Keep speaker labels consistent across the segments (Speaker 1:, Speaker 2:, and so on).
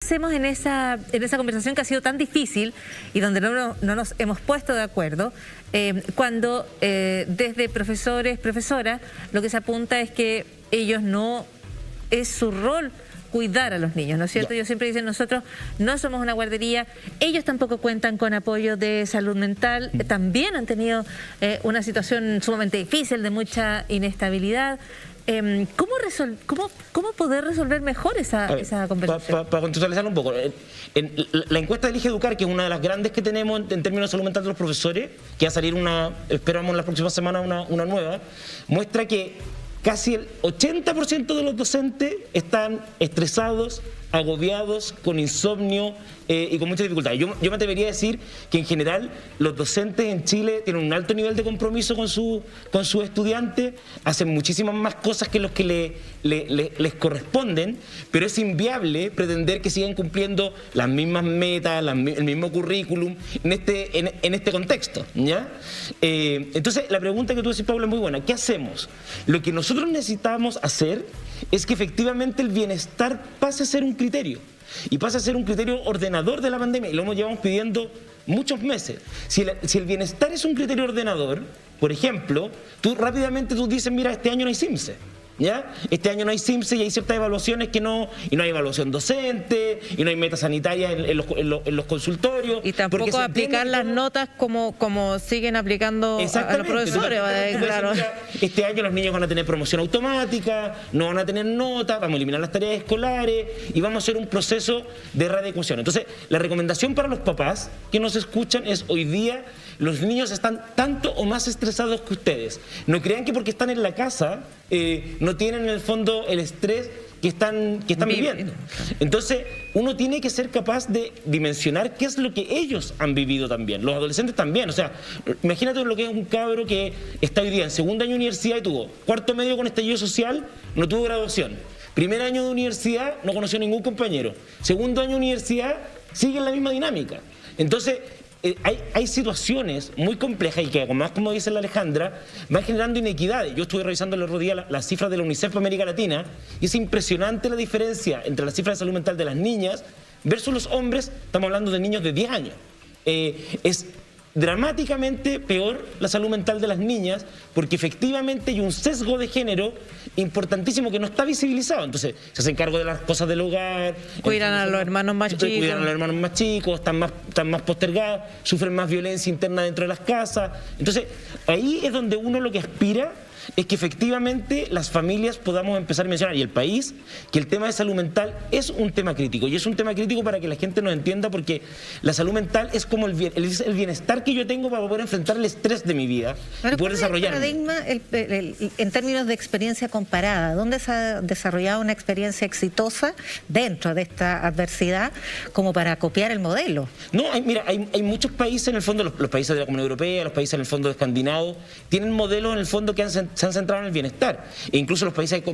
Speaker 1: hacemos en esa conversación que ha sido tan difícil y donde no nos hemos puesto de acuerdo, cuando desde profesores, profesoras, lo que se apunta es que ellos no es su rol cuidar a los niños, ¿no es cierto? Yo siempre dicen, nosotros no somos una guardería, ellos tampoco cuentan con apoyo de salud mental, también han tenido una situación sumamente difícil, de mucha inestabilidad. ¿Cómo poder resolver mejor esa conversación?
Speaker 2: Para contextualizar un poco, la encuesta de Elige Educar, que es una de las grandes que tenemos en términos de salud mental de los profesores, que va a salir esperamos la próxima semana una nueva, muestra que casi el 80% de los docentes están estresados, agobiados, con insomnio y con muchas dificultades. Yo me atrevería a decir que en general los docentes en Chile tienen un alto nivel de compromiso con sus estudiantes, hacen muchísimas más cosas que los que les corresponden, pero es inviable pretender que sigan cumpliendo las mismas metas, el mismo currículum en este contexto, ¿ya? Entonces la pregunta que tú decís, Paula, es muy buena. ¿Qué hacemos? Lo que nosotros necesitamos hacer es que efectivamente el bienestar pase a ser un criterio. Y pasa a ser un criterio ordenador de la pandemia, y lo llevamos pidiendo muchos meses. Si el bienestar es un criterio ordenador, por ejemplo, tú rápidamente dices, mira, este año no hay CIMSE, ¿ya? Este año no hay CIMSE y hay ciertas evaluaciones y no hay evaluación docente, y no hay meta sanitaria en los consultorios.
Speaker 3: Y tampoco aplicar las notas como siguen aplicando a los profesores.
Speaker 2: Claro. Este año los niños van a tener promoción automática, no van a tener notas, vamos a eliminar las tareas escolares y vamos a hacer un proceso de readecuación. Entonces, la recomendación para los papás que nos escuchan es: hoy día los niños están tanto o más estresados que ustedes. No crean que porque están en la casa no tienen en el fondo el estrés que están viviendo. Entonces, uno tiene que ser capaz de dimensionar qué es lo que ellos han vivido también. Los adolescentes también. O sea, imagínate lo que es un cabro que está hoy día en segundo año de universidad y tuvo cuarto medio con estallido social, no tuvo graduación. Primer año de universidad, no conoció ningún compañero. Segundo año de universidad, sigue en la misma dinámica. Entonces, hay situaciones muy complejas y que, además, como dice la Alejandra, van generando inequidades. Yo estuve revisando el otro día las cifras de la UNICEF para América Latina y es impresionante la diferencia entre las cifras de salud mental de las niñas versus los hombres. Estamos hablando de niños de 10 años. Es dramáticamente peor la salud mental de las niñas porque efectivamente hay un sesgo de género importantísimo que no está visibilizado. Entonces se hacen cargo de las cosas del hogar,
Speaker 3: cuidan a los hermanos más chicos,
Speaker 2: están más postergados, sufren más violencia interna dentro de las casas. Entonces ahí es donde uno lo que aspira es que efectivamente las familias podamos empezar a mencionar, y el país, que el tema de salud mental es un tema crítico. Y es un tema crítico para que la gente nos entienda, porque la salud mental es como el bienestar que yo tengo para poder enfrentar el estrés de mi vida y poder desarrollarme.
Speaker 4: El paradigma en términos de experiencia comparada, ¿dónde se ha desarrollado una experiencia exitosa dentro de esta adversidad como para copiar el modelo?
Speaker 2: No, mira, hay muchos países en el fondo, los países de la Comunidad Europea, los países en el fondo escandinavos, tienen modelos en el fondo que se han centrado en el bienestar. E incluso los países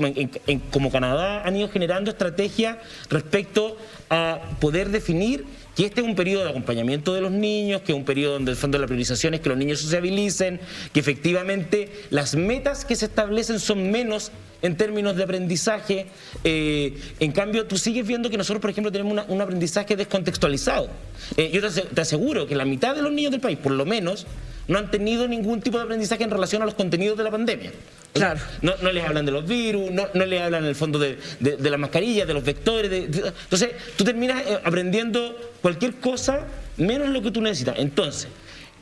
Speaker 2: como Canadá han ido generando estrategias respecto a poder definir que este es un periodo de acompañamiento de los niños, que es un periodo donde el fondo de la priorización es que los niños sociabilicen, que efectivamente las metas que se establecen son menos en términos de aprendizaje. En cambio, tú sigues viendo que nosotros, por ejemplo, tenemos un aprendizaje descontextualizado. Yo te aseguro que la mitad de los niños del país, por lo menos, no han tenido ningún tipo de aprendizaje en relación a los contenidos de la pandemia.
Speaker 3: Claro.
Speaker 2: No les hablan de los virus, no les hablan en el fondo de las mascarillas, de los vectores. Entonces, tú terminas aprendiendo cualquier cosa menos lo que tú necesitas. Entonces,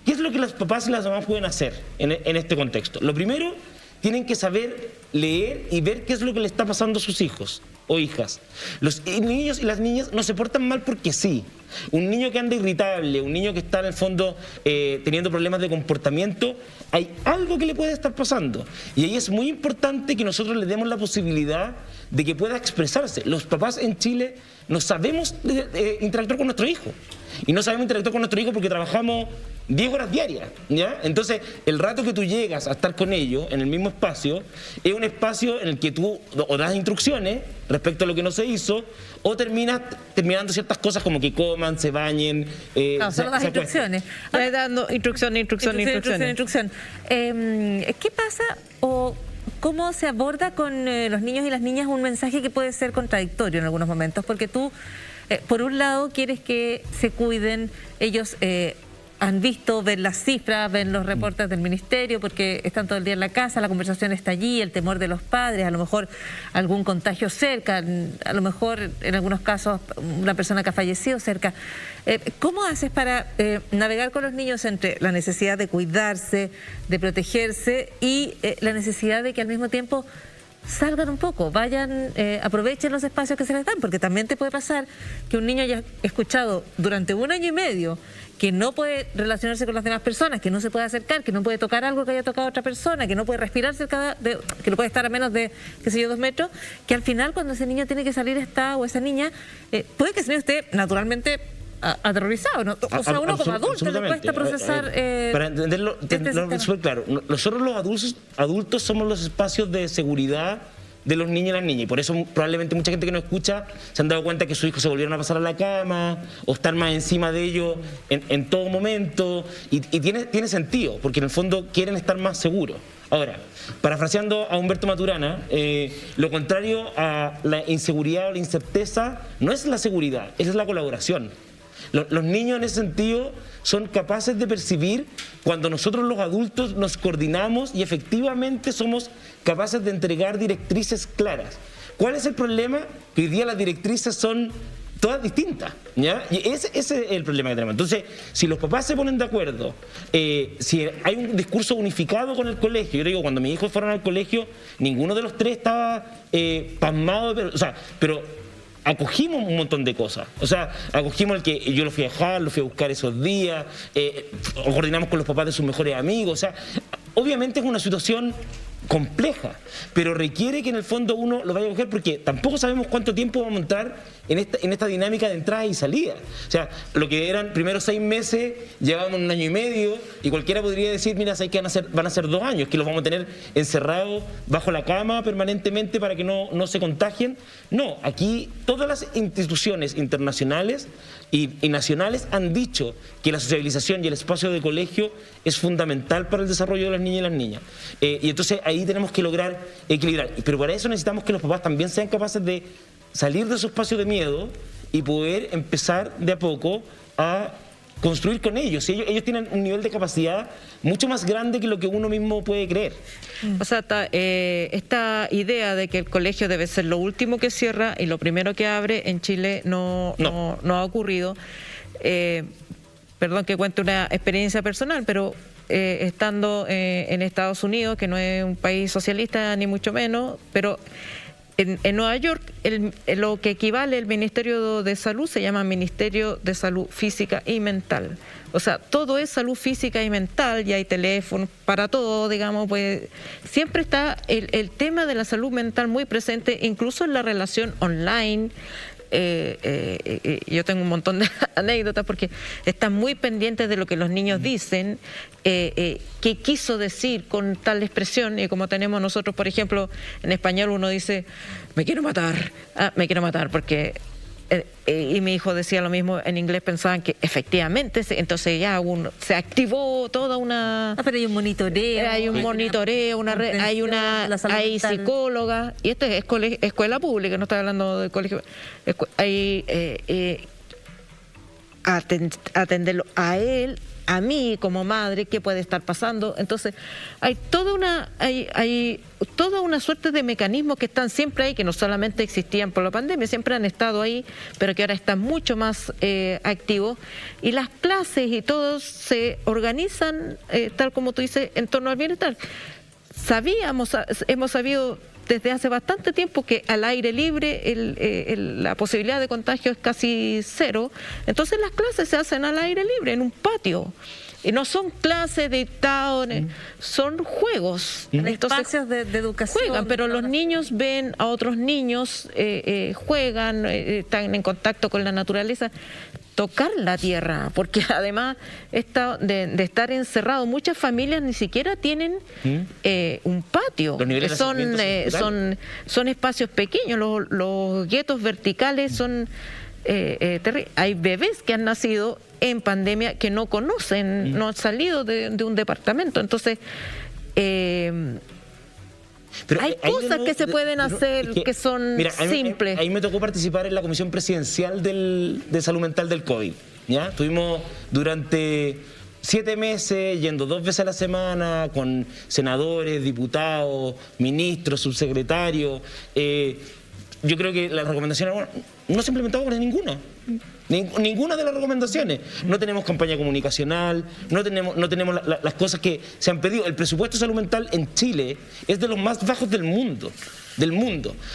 Speaker 2: ¿qué es lo que los papás y las mamás pueden hacer en este contexto? Lo primero, tienen que saber leer y ver qué es lo que le está pasando a sus hijos o hijas. Los niños y las niñas no se portan mal porque sí. Un niño que anda irritable, un niño que está en el fondo teniendo problemas de comportamiento, hay algo que le puede estar pasando. Y ahí es muy importante que nosotros le demos la posibilidad de que pueda expresarse. Los papás en Chile no sabemos interactuar con nuestro hijo. Y no sabemos interactuar con nuestro hijo porque trabajamos 10 horas diarias, ¿ya? Entonces, el rato que tú llegas a estar con ellos en el mismo espacio, es un espacio en el que tú o das instrucciones respecto a lo que no se hizo, o terminando ciertas cosas como que coman, se bañen.
Speaker 1: No, solo das instrucciones.
Speaker 3: Dando instrucción.
Speaker 1: ¿Qué pasa o cómo se aborda con los niños y las niñas un mensaje que puede ser contradictorio en algunos momentos? Porque tú por un lado quieres que se cuiden, ellos han visto, ven las cifras, ven los reportes del ministerio, porque están todo el día en la casa, la conversación está allí, el temor de los padres, a lo mejor algún contagio cerca, a lo mejor en algunos casos una persona que ha fallecido cerca. ¿Cómo haces para navegar con los niños entre la necesidad de cuidarse, de protegerse y la necesidad de que al mismo tiempo salgan un poco, vayan, aprovechen los espacios que se les dan? Porque también te puede pasar que un niño haya escuchado durante 1 año y medio que no puede relacionarse con las demás personas, que no se puede acercar, que no puede tocar algo que haya tocado a otra persona, que no puede respirar cerca que no puede estar a menos de, qué sé yo, 2 metros, que al final cuando ese niño tiene que salir o esa niña, puede que ese niño esté naturalmente aterrorizado, ¿no? O sea, uno como adulto le cuesta procesar.
Speaker 2: Para entenderlo súper claro, nosotros los adultos somos los espacios de seguridad de los niños y las niñas, y por eso probablemente mucha gente que nos escucha se han dado cuenta que sus hijos se volvieron a pasar a la cama o están más encima de ellos en todo momento, y tiene sentido, porque en el fondo quieren estar más seguros. Ahora, parafraseando a Humberto Maturana, lo contrario a la inseguridad o la incerteza no es la seguridad, es la colaboración. Los niños en ese sentido son capaces de percibir cuando nosotros los adultos nos coordinamos y efectivamente somos capaces de entregar directrices claras. ¿Cuál es el problema? Que hoy día las directrices son todas distintas, ¿ya? Y ese es el problema que tenemos. Entonces, si los papás se ponen de acuerdo, si hay un discurso unificado con el colegio, yo digo, cuando mis hijos fueron al colegio, ninguno de los 3 estaba pasmado, pero acogimos un montón de cosas. O sea, acogimos el que yo lo fui a dejar, lo fui a buscar esos días, coordinamos con los papás de sus mejores amigos. O sea, obviamente es una situación compleja, pero requiere que en el fondo uno lo vaya a coger, porque tampoco sabemos cuánto tiempo vamos a entrar en esta dinámica de entrada y salida. O sea, lo que eran primero 6 meses, llevamos 1 año y medio, y cualquiera podría decir, mira, ¿sabes qué van a ser 2 años, que los vamos a tener encerrados bajo la cama permanentemente para que no se contagien? No, aquí todas las instituciones internacionales y nacionales han dicho que la sociabilización y el espacio de colegio es fundamental para el desarrollo de las niñas y las niñas. Y entonces ahí tenemos que lograr equilibrar. Pero para eso necesitamos que los papás también sean capaces de salir de su espacio de miedo y poder empezar de a poco a construir con ellos. Ellos tienen un nivel de capacidad mucho más grande que lo que uno mismo puede creer.
Speaker 3: O sea, esta idea de que el colegio debe ser lo último que cierra y lo primero que abre en Chile no ha ocurrido. Perdón que cuente una experiencia personal, pero estando en Estados Unidos, que no es un país socialista ni mucho menos, pero en Nueva York lo que equivale al Ministerio de Salud se llama Ministerio de Salud Física y Mental. O sea, todo es salud física y mental, y hay teléfonos para todo, digamos, pues siempre está el tema de la salud mental muy presente, incluso en la relación online. Yo tengo un montón de anécdotas porque están muy pendientes de lo que los niños dicen, qué quiso decir con tal expresión, y como tenemos nosotros, por ejemplo, en español uno dice, me quiero matar, porque... y mi hijo decía lo mismo en inglés, pensaban que efectivamente, entonces ya se activó toda una...
Speaker 1: pero hay un monitoreo.
Speaker 3: Hay un monitoreo, una red, hay psicóloga, y esto es escuela pública, no estoy hablando de colegio. Hay atenderlo a él, a mí como madre, qué puede estar pasando. Entonces hay toda una suerte de mecanismos que están siempre ahí, que no solamente existían por la pandemia, siempre han estado ahí, pero que ahora están mucho más activos, y las clases y todos se organizan tal como tú dices, en torno al bienestar. Hemos sabido desde hace bastante tiempo que al aire libre la posibilidad de contagio es casi 0, entonces las clases se hacen al aire libre, en un patio. Y no son clases dictados, son juegos.
Speaker 1: Espacios de educación.
Speaker 3: Juegan, pero los niños ven a otros niños, juegan, están en contacto con la naturaleza. Tocar la tierra, porque además de estar encerrado, muchas familias ni siquiera tienen un patio. Son espacios pequeños, los guetos verticales son terribles. Hay bebés que han nacido en pandemia que no conocen, no han salido de un departamento. Entonces,
Speaker 2: Pero
Speaker 3: hay
Speaker 2: ahí
Speaker 3: cosas que se pueden hacer que son simples.
Speaker 2: Ahí me tocó participar en la comisión presidencial de salud mental del COVID. ¿Ya? Estuvimos durante 7 meses yendo 2 veces a la semana con senadores, diputados, ministros, subsecretarios. Yo creo que las recomendaciones no se implementaron con ninguna. Ninguna de las recomendaciones. No tenemos campaña comunicacional, no tenemos las cosas que se han pedido. El presupuesto de salud mental en Chile es de los más bajos del mundo.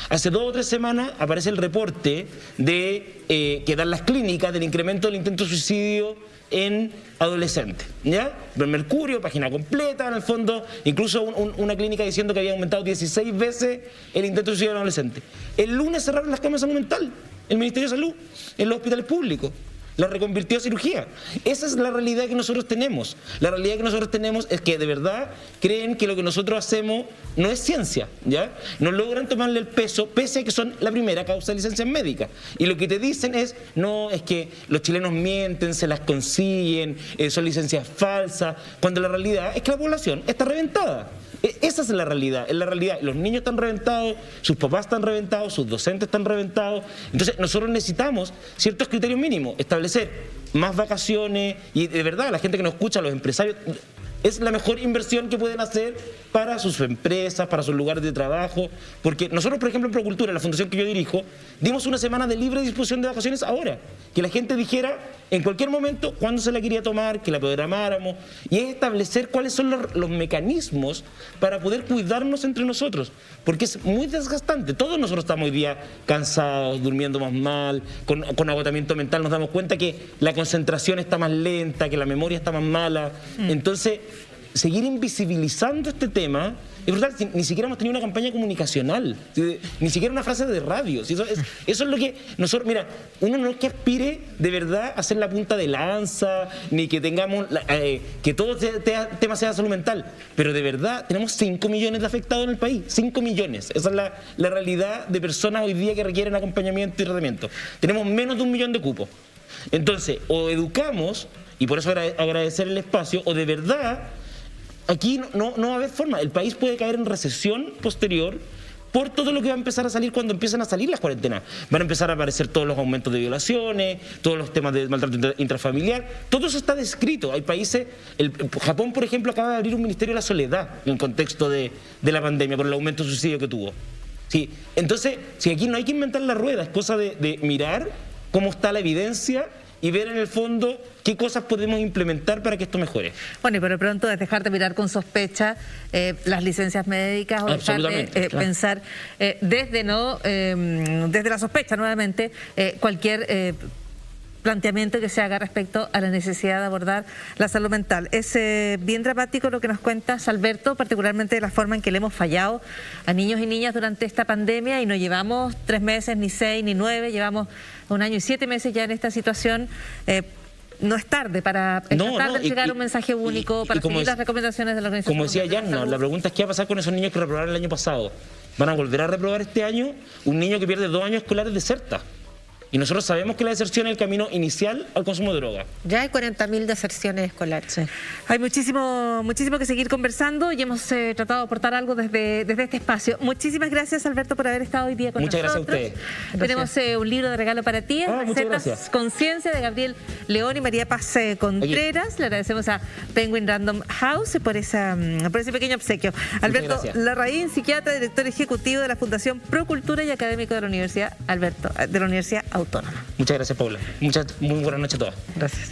Speaker 2: Hace 2 o 3 semanas aparece el reporte de que dan las clínicas del incremento del intento de suicidio en adolescentes, ¿ya? El Mercurio, página completa, en el fondo, incluso una clínica diciendo que había aumentado 16 veces el intento de suicidio en adolescentes. El lunes cerraron las camas de salud mental, el Ministerio de Salud, en los hospitales públicos. La reconvirtió a cirugía. Esa es la realidad que nosotros tenemos. La realidad que nosotros tenemos es que de verdad creen que lo que nosotros hacemos no es ciencia, ¿ya? No logran tomarle el peso, pese a que son la primera causa de licencias médicas. Y lo que te dicen es, no, es que los chilenos mienten, se las consiguen, son licencias falsas, cuando la realidad es que la población está reventada. Esa es la realidad. Los niños están reventados, sus papás están reventados, sus docentes están reventados. Entonces nosotros necesitamos ciertos criterios mínimos, establecer más vacaciones y de verdad la gente que nos escucha, los empresarios, es la mejor inversión que pueden hacer para sus empresas, para sus lugares de trabajo, porque nosotros, por ejemplo, en Procultura, la fundación que yo dirijo, dimos una semana de libre disposición de vacaciones ahora, que la gente dijera en cualquier momento cuándo se la quería tomar, que la programáramos, y es establecer cuáles son los mecanismos para poder cuidarnos entre nosotros, porque es muy desgastante. Todos nosotros estamos hoy día cansados, durmiendo más mal, con agotamiento mental, nos damos cuenta que la concentración está más lenta, que la memoria está más mala. Entonces, seguir invisibilizando este tema es brutal. Ni siquiera hemos tenido una campaña comunicacional, ni siquiera una frase de radio. Eso es lo que nosotros, mira, uno no es que aspire de verdad a ser la punta de lanza, ni que tengamos, que todo tema sea salud mental, pero de verdad tenemos 5 millones de afectados en el país, 5 millones. Esa es la realidad de personas hoy día que requieren acompañamiento y tratamiento. Tenemos menos de 1 millón de cupos. Entonces, o educamos, y por eso agradecer el espacio, o de verdad aquí no va a haber forma. El país puede caer en recesión posterior por todo lo que va a empezar a salir cuando empiezan a salir las cuarentenas. Van a empezar a aparecer todos los aumentos de violaciones, todos los temas de maltrato intrafamiliar. Todo eso está descrito. Hay países, Japón, por ejemplo, acaba de abrir un ministerio de la soledad en el contexto de la pandemia por el aumento de suicidio que tuvo. Sí. Entonces, si aquí no hay que inventar la rueda, es cosa de mirar cómo está la evidencia y ver en el fondo qué cosas podemos implementar para que esto mejore.
Speaker 1: Bueno, y por lo pronto es dejar de mirar con sospecha las licencias médicas, o dejar de pensar desde la sospecha nuevamente cualquier planteamiento que se haga respecto a la necesidad de abordar la salud mental. Es bien dramático lo que nos cuentas, Alberto, particularmente de la forma en que le hemos fallado a niños y niñas durante esta pandemia, y no llevamos 3 meses, ni 6, ni 9, llevamos 1 año y 7 meses ya en esta situación. No es tarde para tratar de llegar un mensaje único, para seguir las recomendaciones de la Organización.
Speaker 2: Como decía Yarno, la pregunta es ¿qué va a pasar con esos niños que reprobaron el año pasado? ¿Van a volver a reprobar este año? Un niño que pierde 2 años escolares deserta. Y nosotros sabemos que la deserción es el camino inicial al consumo de droga.
Speaker 4: Ya hay 40.000 deserciones escolares. Sí.
Speaker 1: Hay muchísimo que seguir conversando y hemos tratado de aportar algo desde este espacio. Muchísimas gracias, Alberto, por haber estado hoy día con nosotros.
Speaker 2: Muchas gracias a ustedes.
Speaker 1: Tenemos un libro de regalo para ti, Recetas Conciencia, de Gabriel León y María Paz Contreras. Aquí le agradecemos a Penguin Random House por ese pequeño obsequio. Alberto Larraín, psiquiatra, director ejecutivo de la Fundación Procultura y académico de la Universidad Autónoma.
Speaker 2: Muchas gracias, Paula. Muy buenas noches a todas.
Speaker 1: Gracias.